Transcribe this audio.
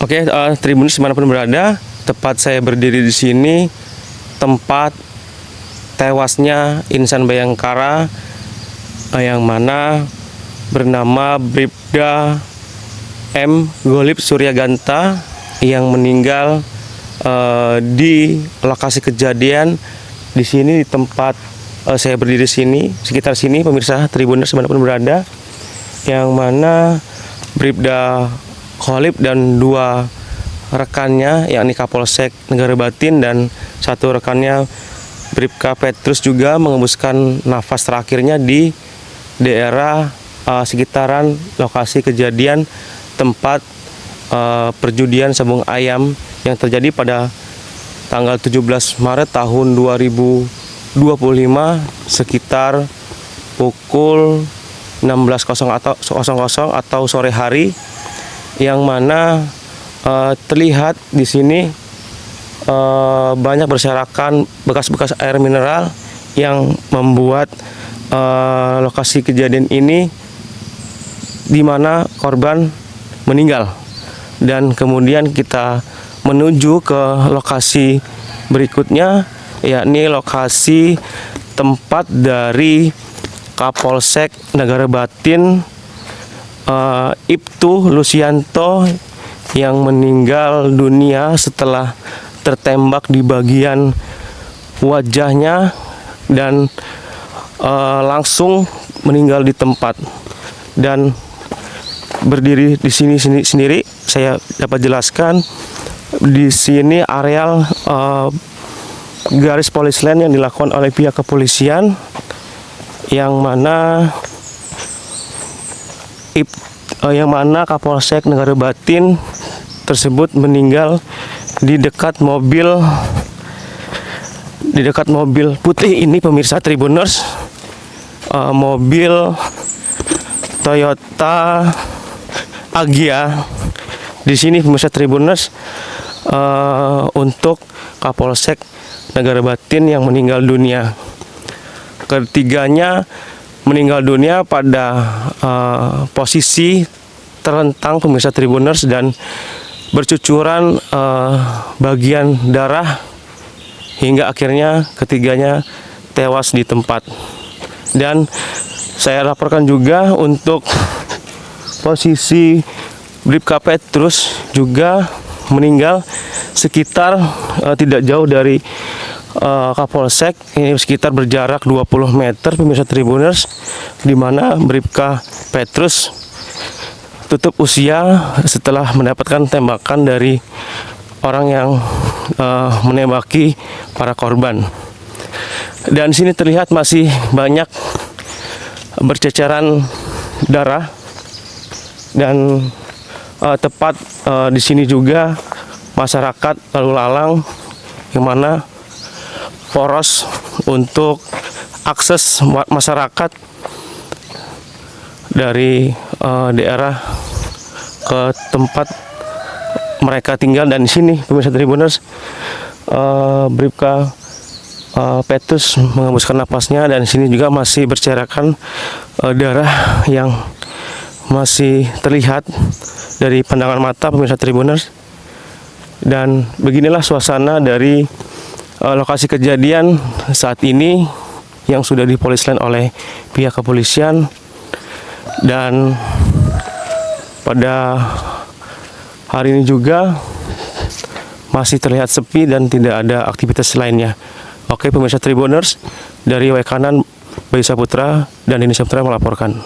Oke, Tribuners dimanapun berada, tepat saya berdiri di sini tempat tewasnya insan Bayangkara yang mana bernama Bribda M. Golib Suryaganta yang meninggal di lokasi kejadian di sini, di tempat saya berdiri sini, sekitar sini pemirsa Tribuners dimanapun berada, yang mana Bribda Golib dan dua rekannya yakni Kapolsek Negara Batin dan satu rekannya Bribka Petrus juga mengembuskan nafas terakhirnya di daerah sekitaran lokasi kejadian tempat perjudian sabung ayam yang terjadi pada tanggal 17 Maret tahun 2025 sekitar pukul 16.00 atau sore hari, yang mana terlihat di sini banyak berserakan bekas-bekas air mineral yang membuat lokasi kejadian ini di mana korban meninggal. Dan kemudian kita menuju ke lokasi berikutnya, yakni lokasi tempat dari Kapolsek Negara Batin Ibtu Lusianto yang meninggal dunia setelah tertembak di bagian wajahnya dan langsung meninggal di tempat. Dan berdiri di sini sendiri saya dapat jelaskan di sini areal garis polis line yang dilakukan oleh pihak kepolisian, yang mana Kapolsek Negara Batin tersebut meninggal di dekat mobil putih ini pemirsa Tribuners, mobil Toyota Agya di sini pemirsa Tribuners, untuk Kapolsek Negara Batin yang meninggal dunia. Ketiganya meninggal dunia pada posisi terlentang pemirsa Tribuners dan bercucuran bagian darah hingga akhirnya ketiganya tewas di tempat. Dan saya laporkan juga untuk posisi Bribka Petrus juga meninggal sekitar tidak jauh dari Kapolsek, ini sekitar berjarak 20 meter pemirsa Tribuners, di mana Bribka Petrus tutup usia setelah mendapatkan tembakan dari orang yang menembaki para korban. Dan di sini terlihat masih banyak berceceran darah, dan tepat di sini juga masyarakat lalu lalang, yang mana poros untuk akses masyarakat dari daerah ke tempat mereka tinggal. Dan di sini pemirsa Tribuners, Bribka Petrus mengembuskan napasnya, dan di sini juga masih berserakan darah yang masih terlihat dari pandangan mata pemirsa Tribuners. Dan beginilah suasana dari lokasi kejadian saat ini yang sudah dipoliskan oleh pihak kepolisian. Dan pada hari ini juga masih terlihat sepi dan tidak ada aktivitas lainnya. Oke pemirsa Tribuners, dari Waikanan Bayu Saputra dan Indonesia Putra melaporkan.